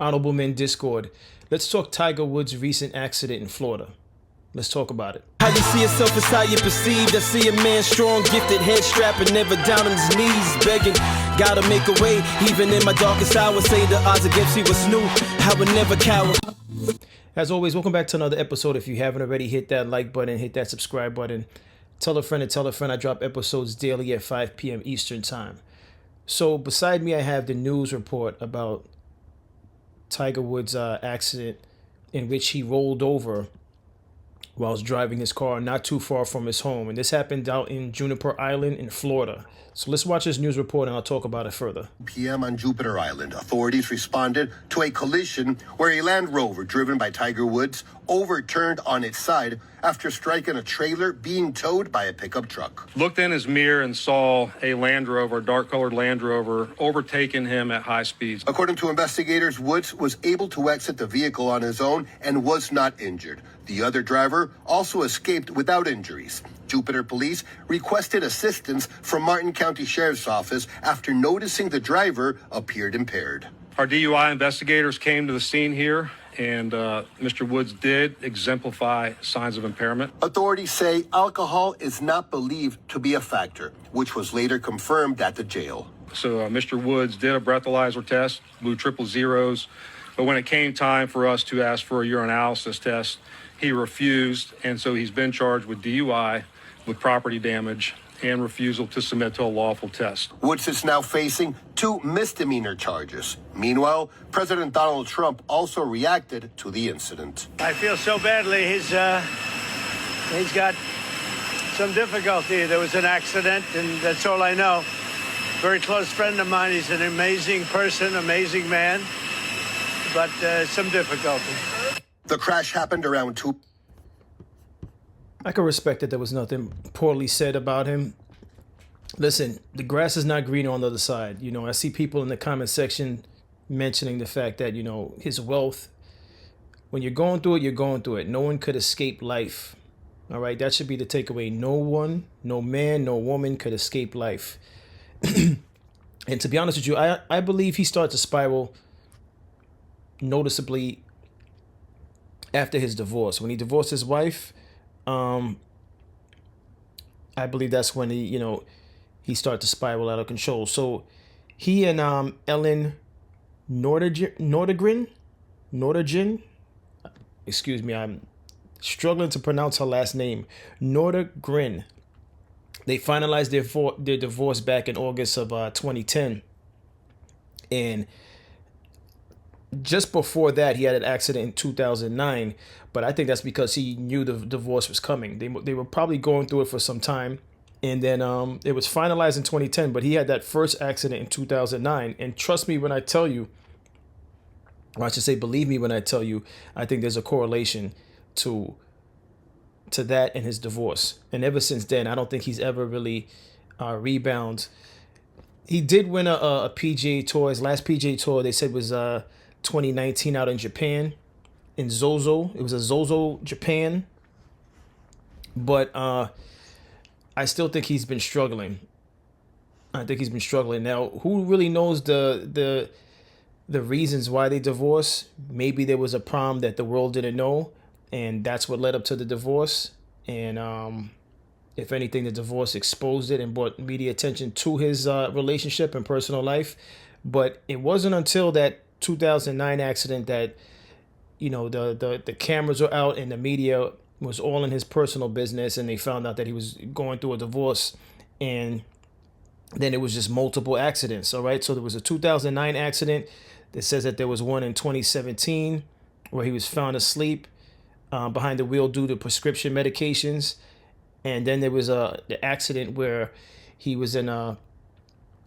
Honorable Men Discord. Let's talk Tiger Woods' recent accident in Florida. Let's talk about it. How you see yourself is how you perceived. I see a man strong, gifted, head strapping, never down on his knees, begging. Gotta make a way, even in my darkest hour. Say the odds against me was new. I would never cower. As always, welcome back to another episode. If you haven't already, hit that like button, hit that subscribe button. Tell a friend and tell a friend. I drop episodes daily at 5 p.m. Eastern Time. So beside me, I have the news report about Tiger Woods' accident in which he rolled over while driving his car not too far from his home. And this happened out in Juniper Island in Florida. So let's watch this news report and I'll talk about it further. PM on Jupiter Island, authorities responded to a collision where a Land Rover driven by Tiger Woods overturned on its side after striking a trailer being towed by a pickup truck. Looked in his mirror and saw a Land Rover, dark-colored Land Rover, overtaking him at high speeds. According to investigators, Woods was able to exit the vehicle on his own and was not injured. The other driver also escaped without injuries. Jupiter police requested assistance from Martin County Sheriff's Office after noticing the driver appeared impaired. Our DUI investigators came to the scene here, and Mr. Woods did exemplify signs of impairment. Authorities say alcohol is not believed to be a factor, which was later confirmed at the jail. So Mr. Woods did a breathalyzer test, blew triple zeros, but when it came time for us to ask for a urinalysis test, he refused, and so he's been charged with DUI, with property damage, and refusal to submit to a lawful test. Woods is now facing 2 misdemeanor charges. Meanwhile, President Donald Trump also reacted to the incident. I feel so badly. He's got some difficulty. There was an accident, and that's all I know. Very close friend of mine. He's an amazing person, amazing man, but some difficulty. The crash happened around 2. I can respect that there was nothing poorly said about him. Listen, the grass is not greener on the other side. You know, I see people in the comment section mentioning the fact that, you know, his wealth, when you're going through it, you're going through it. No one could escape life. All right, that should be the takeaway. No one, no man, no woman could escape life. And to be honest with you, I believe he started to spiral noticeably after his divorce. When he divorced his wife, I believe that's when he started to spiral out of control. So he and Ellen Nordegren, excuse me, I'm struggling to pronounce her last name, Nordegren. They finalized their divorce back in August of 2010. And just before that, he had an accident in 2009, but I think that's because he knew the divorce was coming. They were probably going through it for some time, and then it was finalized in 2010, but he had that first accident in 2009, and trust me when I tell you, or I should say believe me when I tell you, I think there's a correlation to that and his divorce. And ever since then, I don't think he's ever really rebounded. He did win a PGA Tour. His last PGA Tour, they said, was 2019 out in Japan, in Zozo. It was a Zozo, Japan. But I still think he's been struggling. Now, who really knows the reasons why they divorced? Maybe there was a problem that the world didn't know, and that's what led up to the divorce. And if anything, the divorce exposed it and brought media attention to his relationship and personal life. But it wasn't until that 2009 accident that, you know, the cameras were out and the media was all in his personal business, and they found out that he was going through a divorce. And then it was just multiple accidents. All right. So there was a 2009 accident that says that there was one in 2017 where he was found asleep behind the wheel due to prescription medications. And then there was the accident where he was in a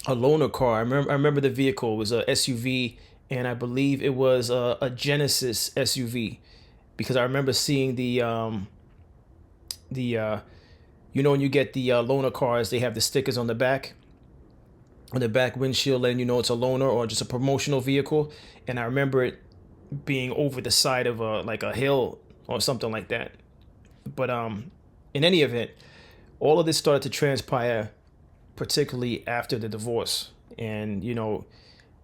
loaner car. I remember the vehicle. It was a SUV, and I believe it was a Genesis SUV, because I remember seeing the when you get the loaner cars, they have the stickers on the back windshield letting you know it's a loaner or just a promotional vehicle. And I remember it being over the side of a hill or something like that. But in any event, all of this started to transpire, particularly after the divorce. And, you know,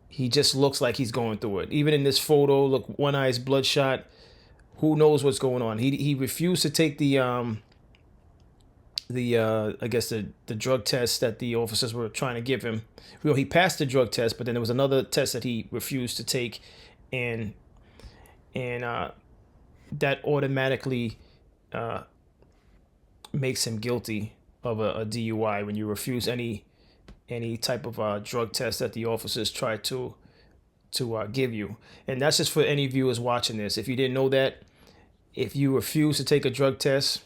he just looks like he's going through it. Even in this photo, look, one eye is bloodshot. Who knows what's going on? He refused to take the I guess the drug test that the officers were trying to give him. Well, he passed the drug test, but then there was another test that he refused to take, and that automatically makes him guilty of a DUI when you refuse any type of drug test that the officers try to give you. And that's just for any viewers watching this. If you didn't know that, if you refuse to take a drug test,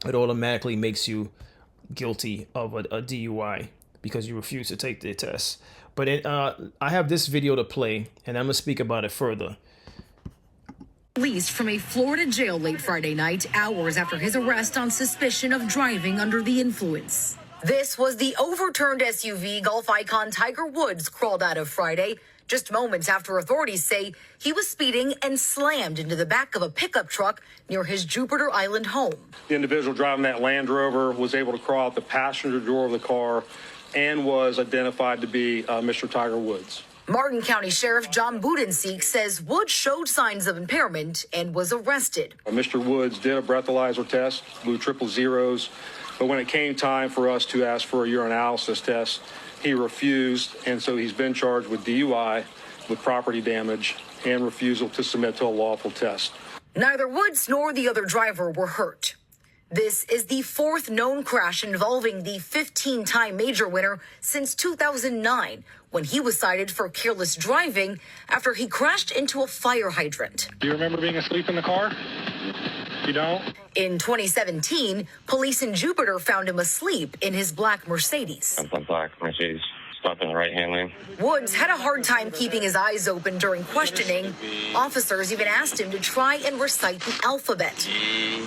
it automatically makes you guilty of a DUI because you refuse to take the test. But I have this video to play, and I'm going to speak about it further. Released from a Florida jail late Friday night, hours after his arrest on suspicion of driving under the influence. This was the overturned SUV golf icon Tiger Woods crawled out of Friday, just moments after authorities say he was speeding and slammed into the back of a pickup truck near his Jupiter Island home. The individual driving that Land Rover was able to crawl out the passenger door of the car and was identified to be Mr. Tiger Woods. Martin County Sheriff John Budenseek says Woods showed signs of impairment and was arrested. Mr. Woods did a breathalyzer test, blew triple zeros, but when it came time for us to ask for a urinalysis test, he refused, and so he's been charged with DUI, with property damage, and refusal to submit to a lawful test. Neither Woods nor the other driver were hurt. This is the fourth known crash involving the 15-time major winner since 2009, when he was cited for careless driving after he crashed into a fire hydrant. Do you remember being asleep in the car? You don't? In 2017, police in Jupiter found him asleep in his black Mercedes. I'm black Mercedes. Stopped in the right-hand lane. Woods had a hard time keeping his eyes open during questioning. Officers even asked him to try and recite the alphabet.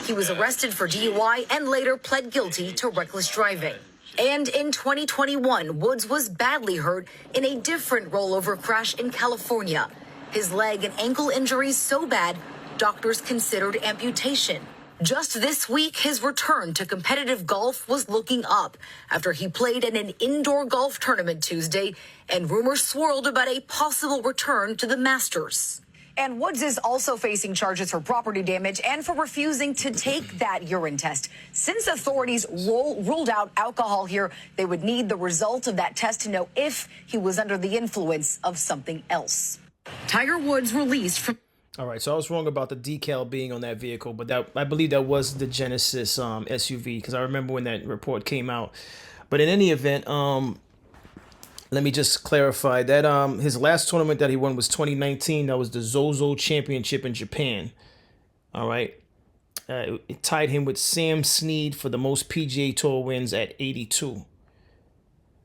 He was arrested for DUI and later pled guilty to reckless driving. And in 2021, Woods was badly hurt in a different rollover crash in California. His leg and ankle injuries so bad, doctors considered amputation. Just this week, his return to competitive golf was looking up after he played in an indoor golf tournament Tuesday, and rumors swirled about a possible return to the Masters. And Woods is also facing charges for property damage and for refusing to take that urine test. Since authorities ruled out alcohol here, they would need the result of that test to know if he was under the influence of something else. Tiger Woods released from... All right, so I was wrong about the decal being on that vehicle, but that I believe that was the Genesis SUV, because I remember when that report came out. But in any event, let me just clarify that his last tournament that he won was 2019. That was the Zozo Championship in Japan. All right, it tied him with Sam Snead for the most PGA Tour wins at 82. All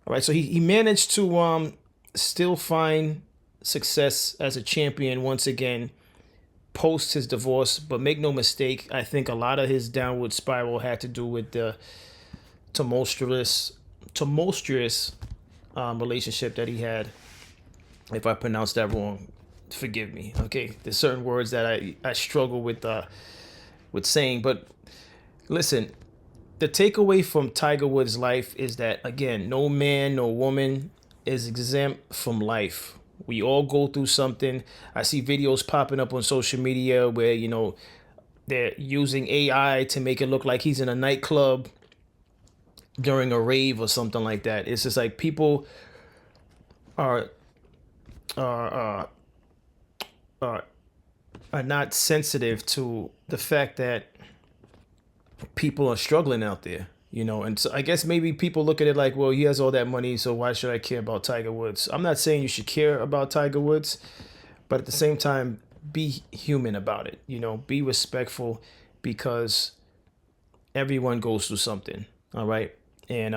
right, so he managed to still find success as a champion once again post his divorce, but make no mistake, I think a lot of his downward spiral had to do with the tumultuous relationship that he had. If I pronounced that wrong, forgive me. Okay, there's certain words that I struggle with saying, but listen, the takeaway from Tiger Woods' life is that, again, no man, no woman is exempt from life. We all go through something. I see videos popping up on social media where, you know, they're using AI to make it look like he's in a nightclub during a rave or something like that. It's just like people are not sensitive to the fact that people are struggling out there. You know, and so I guess maybe people look at it like, well, he has all that money, so why should I care about Tiger Woods? I'm not saying you should care about Tiger Woods, but at the same time, be human about it. You know, be respectful, because everyone goes through something. All right. And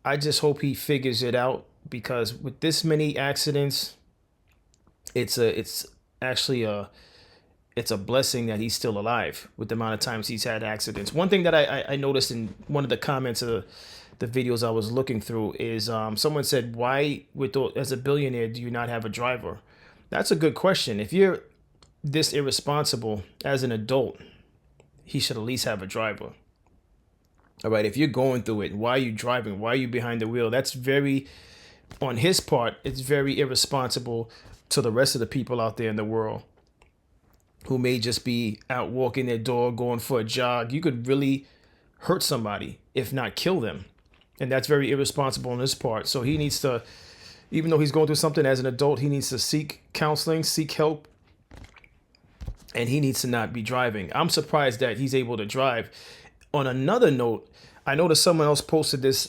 I just hope he figures it out, because with this many accidents, it's actually a blessing that he's still alive with the amount of times he's had accidents. One thing that I noticed in one of the comments of the videos I was looking through is someone said, why, as a billionaire, do you not have a driver? That's a good question. If you're this irresponsible as an adult, he should at least have a driver. All right, if you're going through it, why are you driving? Why are you behind the wheel? That's very, on his part, it's very irresponsible to the rest of the people out there in the world who may just be out walking their dog, going for a jog. You could really hurt somebody, if not kill them. And that's very irresponsible on his part. So he needs to, even though he's going through something as an adult, he needs to seek counseling, seek help, and he needs to not be driving. I'm surprised that he's able to drive. On another note, I noticed someone else posted this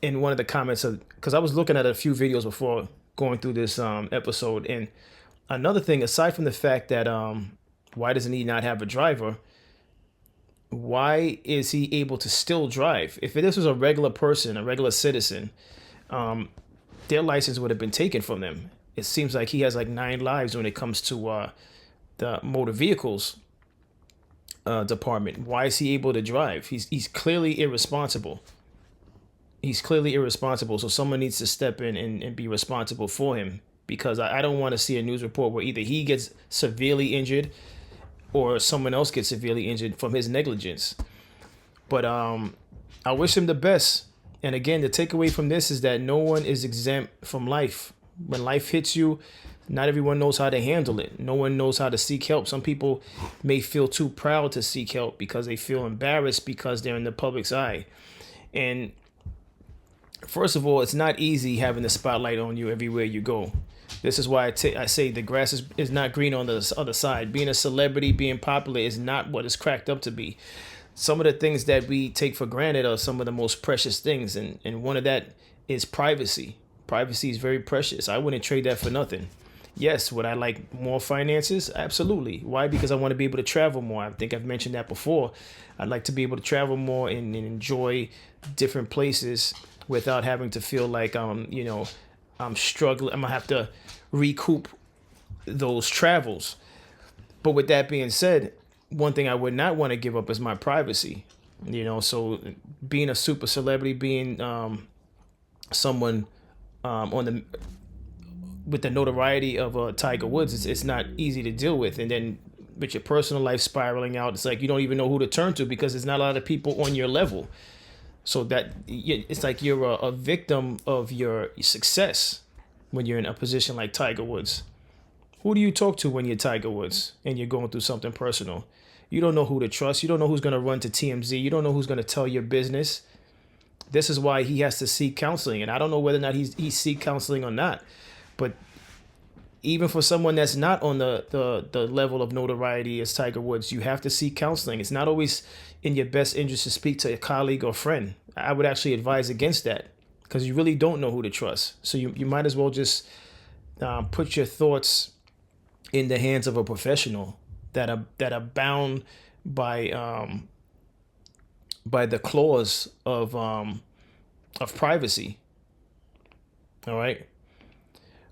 in one of the comments, because I was looking at a few videos before going through this episode. And another thing, aside from the fact that why doesn't he not have a driver? Why is he able to still drive? If this was a regular person, a regular citizen, their license would have been taken from them. It seems like he has like 9 lives when it comes to the motor vehicles department. Why is he able to drive? He's clearly irresponsible. He's clearly irresponsible. So someone needs to step in and be responsible for him, because I don't want to see a news report where either he gets severely injured or someone else gets severely injured from his negligence. But I wish him the best. And again, the takeaway from this is that no one is exempt from life. When life hits you, not everyone knows how to handle it. No one knows how to seek help. Some people may feel too proud to seek help because they feel embarrassed because they're in the public's eye. And first of all, it's not easy having the spotlight on you everywhere you go. This is why I say the grass is not green on the other side. Being a celebrity, being popular is not what it's cracked up to be. Some of the things that we take for granted are some of the most precious things. And one of that is privacy. Privacy is very precious. I wouldn't trade that for nothing. Yes, would I like more finances? Absolutely. Why? Because I want to be able to travel more. I think I've mentioned that before. I'd like to be able to travel more and enjoy different places without having to feel like I'm struggling. I'm gonna have to recoup those travels. But with that being said, one thing I would not want to give up is my privacy. So being a super celebrity, being someone with the notoriety of Tiger Woods, it's not easy to deal with. And then with your personal life spiraling out, it's like you don't even know who to turn to because there's not a lot of people on your level. So that it's like you're a victim of your success when you're in a position like Tiger Woods. Who do you talk to when you're Tiger Woods and you're going through something personal? You don't know who to trust. You don't know who's going to run to TMZ. You don't know who's going to tell your business. This is why he has to seek counseling. And I don't know whether or not he's seek counseling or not. But even for someone that's not on the level of notoriety as Tiger Woods, you have to seek counseling. It's not always in your best interest to speak to a colleague or friend. I would actually advise against that because you really don't know who to trust. So you might as well just put your thoughts in the hands of a professional that are bound by the clause of privacy. All right.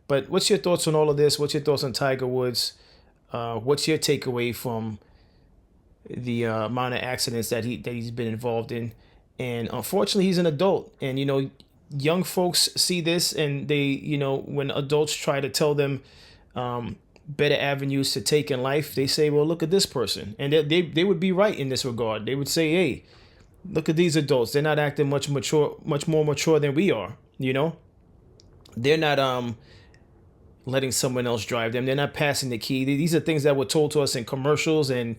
But what's your thoughts on all of this? What's your thoughts on Tiger Woods? What's your takeaway from the amount of accidents that he's been involved in? And unfortunately, he's an adult. And, young folks see this and they, when adults try to tell them better avenues to take in life, they say, well, look at this person. And they would be right in this regard. They would say, hey, look at these adults. They're not acting much more mature than we are. They're not letting someone else drive them. They're not passing the key. These are things that were told to us in commercials and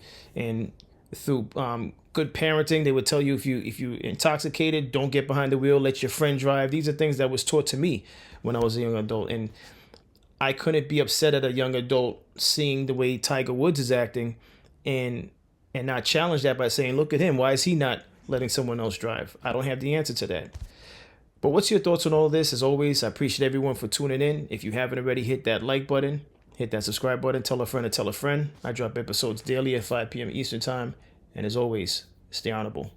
through good parenting. They would tell you if you intoxicated, don't get behind the wheel, let your friend drive. These are things that was taught to me when I was a young adult. And I couldn't be upset at a young adult seeing the way Tiger Woods is acting and not challenge that by saying, look at him. Why is he not letting someone else drive? I don't have the answer to that. But what's your thoughts on all of this? As always, I appreciate everyone for tuning in. If you haven't already, hit that like button, hit that subscribe button, tell a friend to tell a friend. I drop episodes daily at 5 p.m. Eastern Time. And as always, stay honorable.